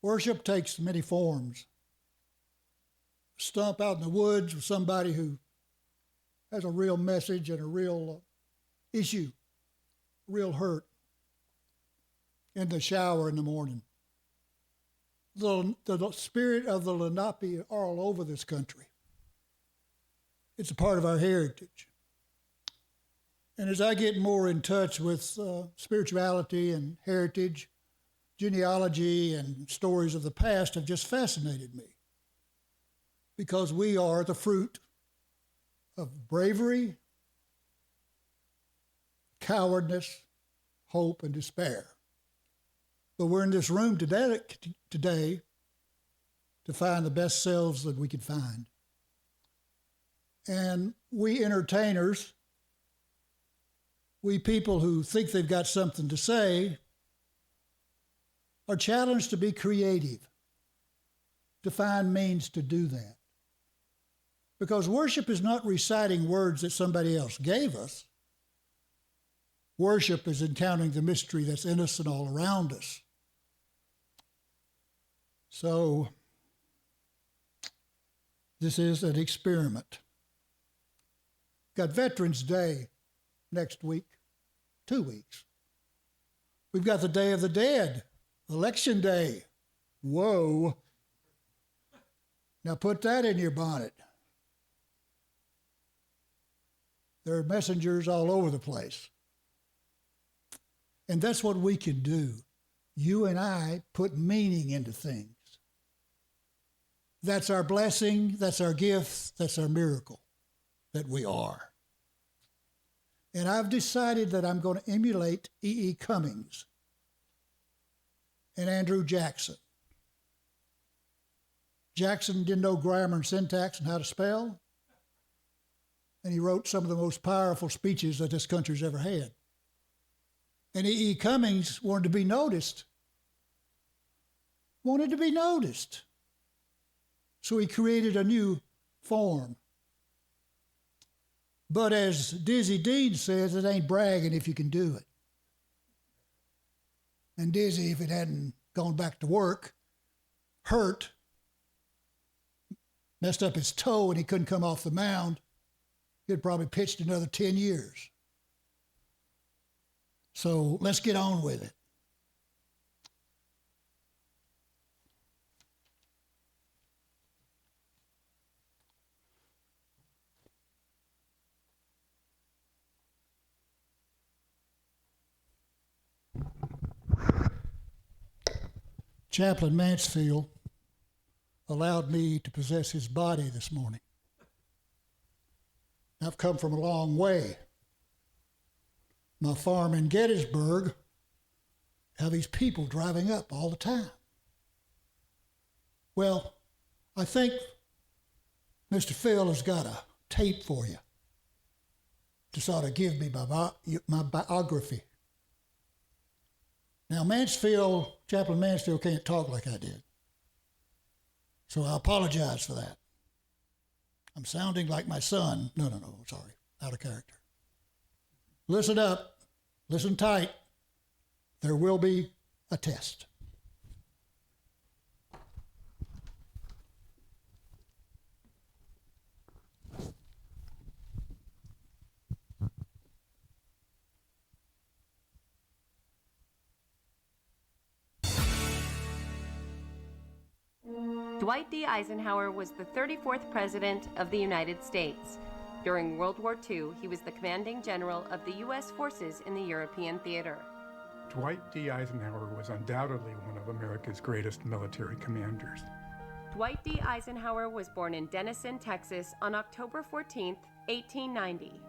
Worship takes many forms. Stump out in the woods with somebody who has a real message and a real issue, real hurt. In the shower in the morning. The spirit of the Lenape are all over this country. It's a part of our heritage. And as I get more in touch with spirituality and heritage, genealogy and stories of the past have just fascinated me. Because we are the fruit of bravery, cowardness, hope, and despair. But we're in this room today to find the best selves that we could find. And we entertainers, we people who think they've got something to say, are challenged to be creative, to find means to do that. Because worship is not reciting words that somebody else gave us. Worship is encountering the mystery that's in us and all around us. So, this is an experiment. Got Veterans Day next week, 2 weeks. We've got the Day of the Dead, Election Day. Whoa. Now put that in your bonnet. There are messengers all over the place. And that's what we can do. You and I put meaning into things. That's our blessing, that's our gift, that's our miracle that we are. And I've decided that I'm going to emulate E.E. Cummings and Andrew Jackson. Jackson didn't know grammar and syntax and how to spell, and he wrote some of the most powerful speeches that this country's ever had. And E.E. Cummings wanted to be noticed. So he created a new form. But as Dizzy Dean says, it ain't bragging if you can do it. And Dizzy, if it hadn't gone back to work, hurt, messed up his toe and he couldn't come off the mound, he'd probably pitched another 10 years. So let's get on with it. Chaplain Mansfield allowed me to possess his body this morning. I've come from a long way. My farm in Gettysburg have these people driving up all the time. Well, I think Mr. Phil has got a tape for you to sort of give me my biography. Now, Chaplain Mansfield can't talk like I did. So I apologize for that. I'm sounding like my son. No, sorry, out of character. Listen up, listen tight. There will be a test. Dwight D. Eisenhower was the 34th President of the United States. During World War II, he was the commanding general of the U.S. forces in the European theater. Dwight D. Eisenhower was undoubtedly one of America's greatest military commanders. Dwight D. Eisenhower was born in Denison, Texas on October 14, 1890.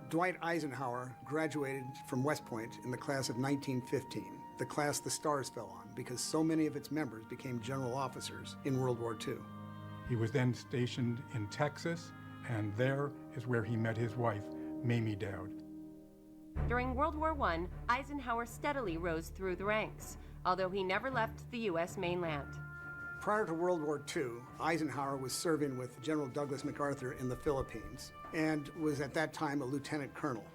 Dwight Eisenhower graduated from West Point in the class of 1915, the class the stars fell on because so many of its members became general officers in World War II. He was then stationed in Texas, and there is where he met his wife, Mamie Dowd. During World War I, Eisenhower steadily rose through the ranks, although he never left the U.S. mainland. Prior to World War II, Eisenhower was serving with General Douglas MacArthur in the Philippines and was at that time a lieutenant colonel.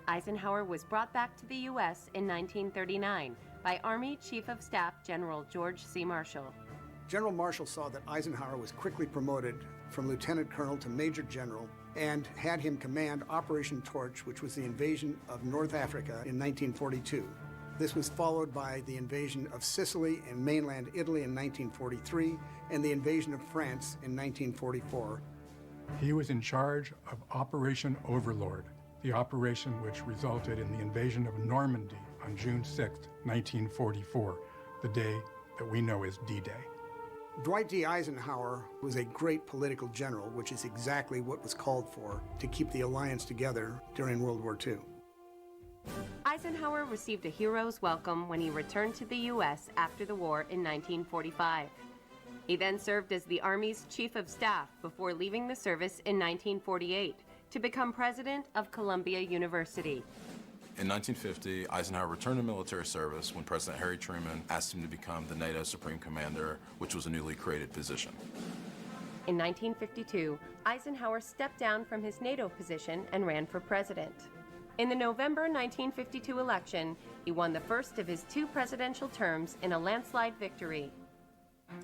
Eisenhower was brought back to the U.S. in 1939, by Army Chief of Staff General George C. Marshall. General Marshall saw that Eisenhower was quickly promoted from lieutenant colonel to major general and had him command Operation Torch, which was the invasion of North Africa in 1942. This was followed by the invasion of Sicily and mainland Italy in 1943 and the invasion of France in 1944. He was in charge of Operation Overlord, the operation which resulted in the invasion of Normandy on June 6, 1944, the day that we know as D-Day. Dwight D. Eisenhower was a great political general, which is exactly what was called for to keep the alliance together during World War II. Eisenhower received a hero's welcome when he returned to the U.S. after the war in 1945. He then served as the Army's Chief of Staff before leaving the service in 1948 to become president of Columbia University. In 1950, Eisenhower returned to military service when President Harry Truman asked him to become the NATO Supreme Commander, which was a newly created position. In 1952, Eisenhower stepped down from his NATO position and ran for president. In the November 1952 election, he won the first of his 2 presidential terms in a landslide victory.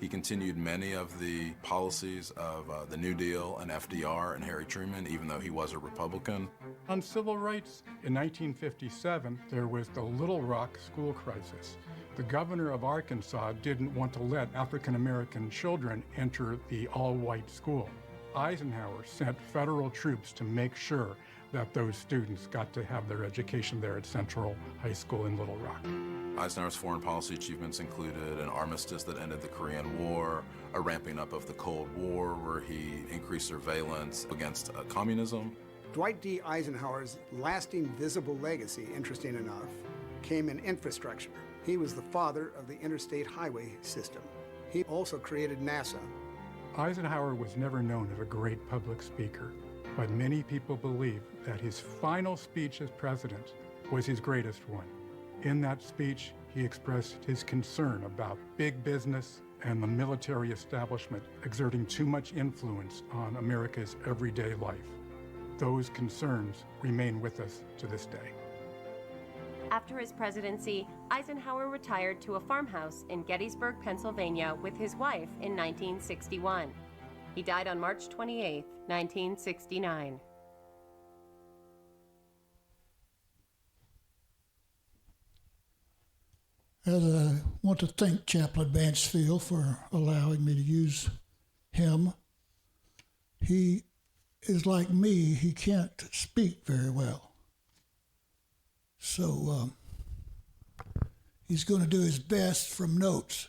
He continued many of the policies of the New Deal and FDR and Harry Truman, even though he was a Republican. On civil rights, in 1957, there was the Little Rock school crisis. The governor of Arkansas didn't want to let African-American children enter the all-white school. Eisenhower sent federal troops to make sure that those students got to have their education there at Central High School in Little Rock. Eisenhower's foreign policy achievements included an armistice that ended the Korean War, a ramping up of the Cold War where he increased surveillance against communism. Dwight D. Eisenhower's lasting visible legacy, interesting enough, came in infrastructure. He was the father of the interstate highway system. He also created NASA. Eisenhower was never known as a great public speaker, but many people believe that his final speech as president was his greatest one. In that speech, he expressed his concern about big business and the military establishment exerting too much influence on America's everyday life. Those concerns remain with us to this day. After his presidency, Eisenhower retired to a farmhouse in Gettysburg, Pennsylvania with his wife in 1961. He died on March 28, 1969. As I want to thank Chaplain Mansfield for allowing me to use him. He is like me, he can't speak very well. So he's going to do his best from notes.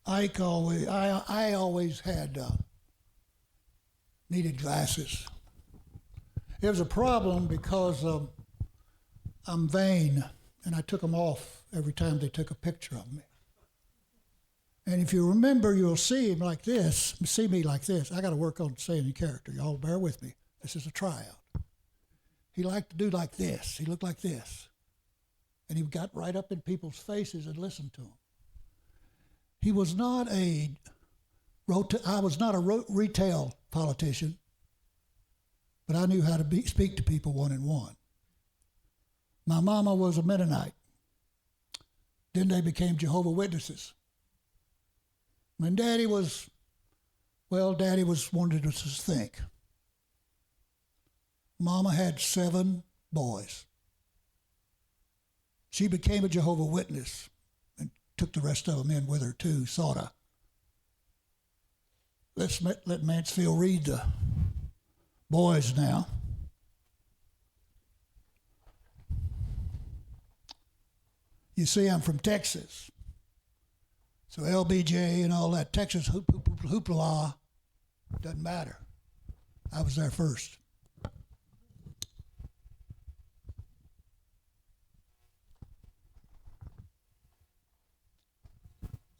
I always had needed glasses. It was a problem because I'm vain, and I took them off every time they took a picture of me. And if you remember, you'll see me like this. I got to work on saying the character. Y'all bear with me. This is a tryout. He liked to do like this. He looked like this. And he got right up in people's faces and listened to them. I was not a retail politician, but I knew how to speak to people one-on-one. My mama was a Mennonite. Then they became Jehovah's Witnesses. My Daddy wanted us to think. Mama had 7 boys. She became a Jehovah's Witness and took the rest of them in with her too, sorta. Let's let Mansfield read the boys now. You see, I'm from Texas. So LBJ and all that Texas hoopla doesn't matter. I was there first.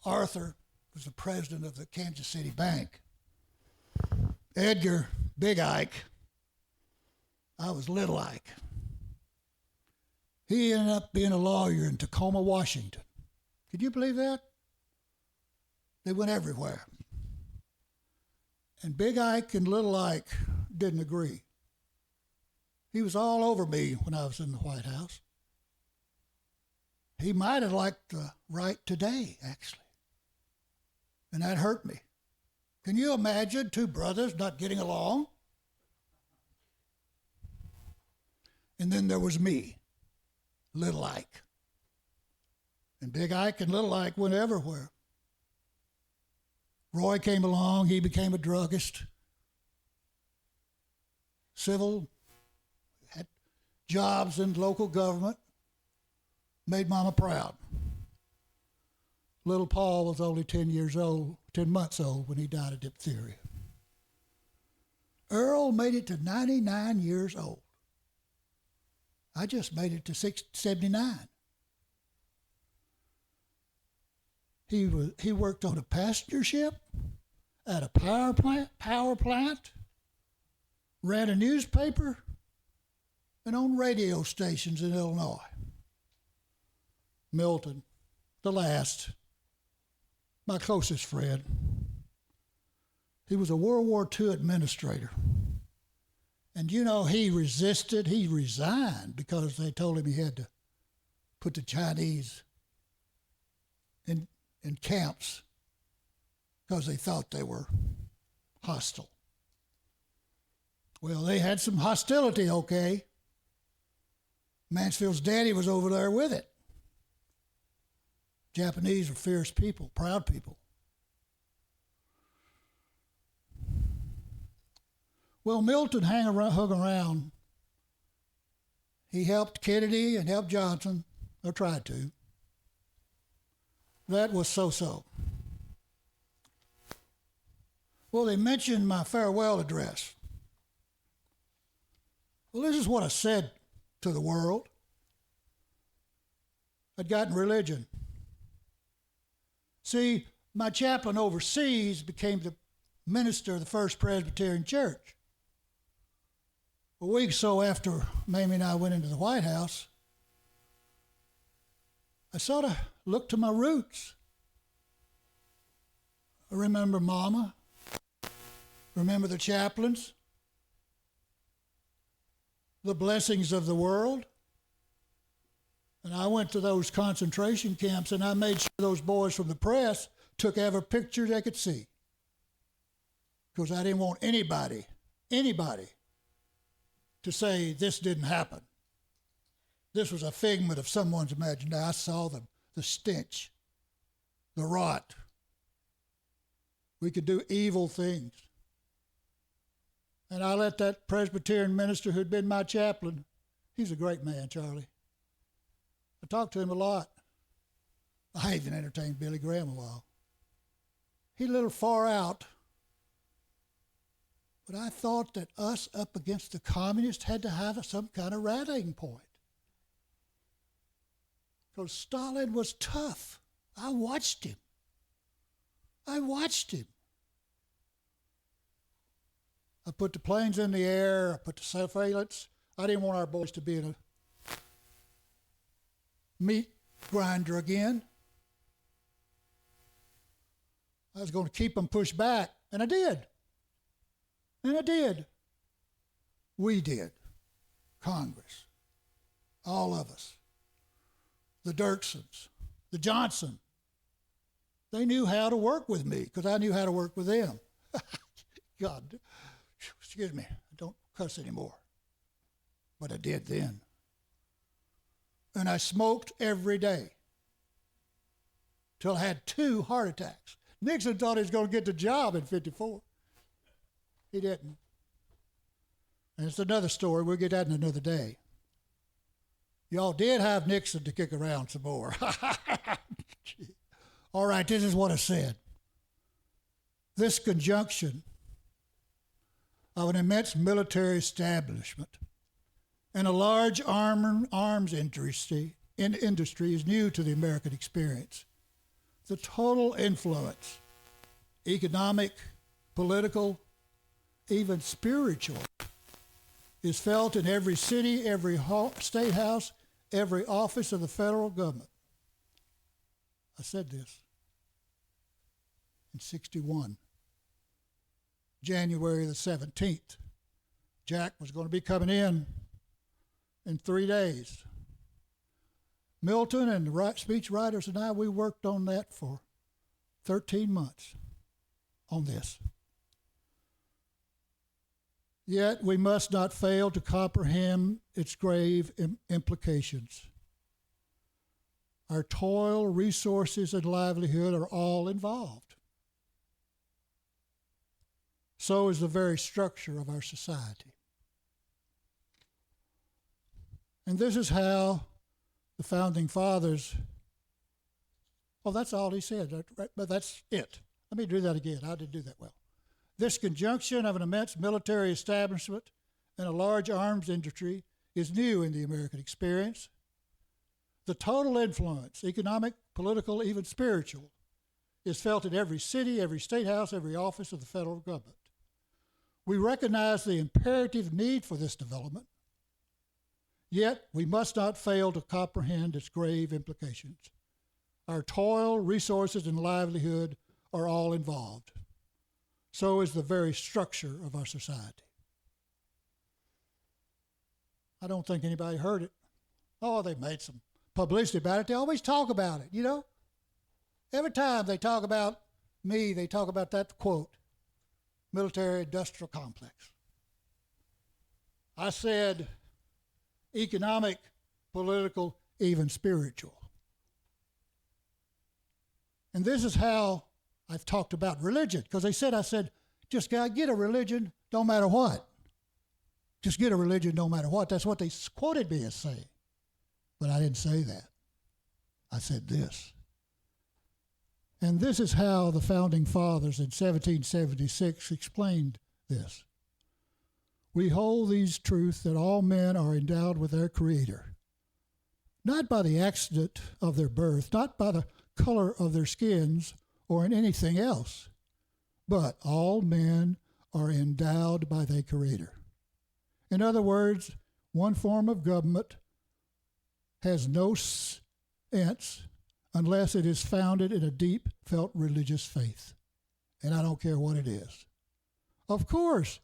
Arthur was the president of the Kansas City Bank. Edgar, Big Ike. I was Little Ike. He ended up being a lawyer in Tacoma, Washington. Could you believe that? They went everywhere. And Big Ike and Little Ike didn't agree. He was all over me when I was in the White House. He might have liked the right today, actually. And that hurt me. Can you imagine two brothers not getting along? And then there was me, Little Ike. And Big Ike and Little Ike went everywhere. Roy came along, he became a druggist. Civil, had jobs in local government, made Mama proud. Little Paul was only 10 months old when he died of diphtheria. Earl made it to 99 years old. I just made it to 79. He worked on a passenger ship, at a power plant, ran a newspaper, and on radio stations in Illinois. Milton, the last, my closest friend. He was a World War II administrator. And you know, he resisted, he resigned because they told him he had to put the Chinese in camps because they thought they were hostile. Well, they had some hostility, okay. Mansfield's daddy was over there with it. Japanese are fierce people, proud people. Well, Milton hung around. He helped Kennedy and helped Johnson, or tried to. That was so-so. Well, they mentioned my farewell address. Well, this is what I said to the world. I'd gotten religion. See, my chaplain overseas became the minister of the First Presbyterian Church. A week or so after Mamie and I went into the White House, I sort of looked to my roots. I remember Mama, remember the chaplains, the blessings of the world. And I went to those concentration camps and I made sure those boys from the press took every picture they could see. Because I didn't want anybody to say this didn't happen. This was a figment of someone's imagination. I saw the stench, the rot. We could do evil things. And I let that Presbyterian minister who'd been my chaplain, he's a great man, Charlie. I talked to him a lot. I even entertained Billy Graham a while. He's a little far out. But I thought that us up against the communists had to have some kind of rallying point. Because Stalin was tough. I watched him. I put the planes in the air. I put the surveillance. I didn't want our boys to be in a meat grinder again. I was going to keep them pushed back, and I did. We did. Congress. All of us. The Dirksons. The Johnson. They knew how to work with me because I knew how to work with them. God, excuse me, I don't cuss anymore. But I did then. And I smoked every day till I had 2 heart attacks. Nixon thought he was going to get the job in 54. He didn't. And it's another story. We'll get that in another day. Y'all did have Nixon to kick around some more. All right, this is what I said. This conjunction of an immense military establishment and a large arms industry is new to the American experience. The total influence, economic, political, even spiritual, is felt in every city, every state house, every office of the federal government. I said this in 61, January the 17th. Jack was going to be coming in 3 days. Milton and the speech writers and I, we worked on that for 13 months on this. Yet we must not fail to comprehend its grave implications. Our toil, resources, and livelihood are all involved. So is the very structure of our society. And this is how the Founding Fathers, that's all he said, but that's it. Let me do that again. I didn't do that well. This conjunction of an immense military establishment and a large arms industry is new in the American experience. The total influence, economic, political, even spiritual, is felt in every city, every state house, every office of the federal government. We recognize the imperative need for this development, yet we must not fail to comprehend its grave implications. Our toil, resources, and livelihood are all involved. So is the very structure of our society. I don't think anybody heard it. Oh, they made some publicity about it. They always talk about it, you know. Every time they talk about me, they talk about that quote, military-industrial complex. I said economic, political, even spiritual. And this is how I've talked about religion, because I said, just get a religion, don't matter what. Just get a religion, no matter what. That's what they quoted me as saying. But I didn't say that. I said this. And this is how the Founding Fathers in 1776 explained this. We hold these truths that all men are endowed with their Creator, not by the accident of their birth, not by the color of their skins, or in anything else, but all men are endowed by their Creator. In other words, one form of government has no sense unless it is founded in a deep felt religious faith. And I don't care what it is. Of course,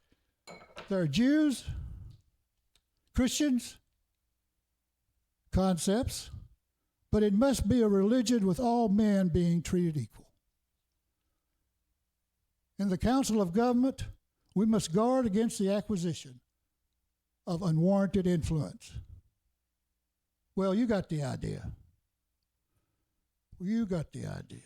there are Jews, Christians, concepts, but it must be a religion with all men being treated equal. In the Council of Government, we must guard against the acquisition of unwarranted influence. Well, you got the idea. You got the idea.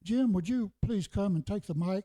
Jim, would you please come and take the mic?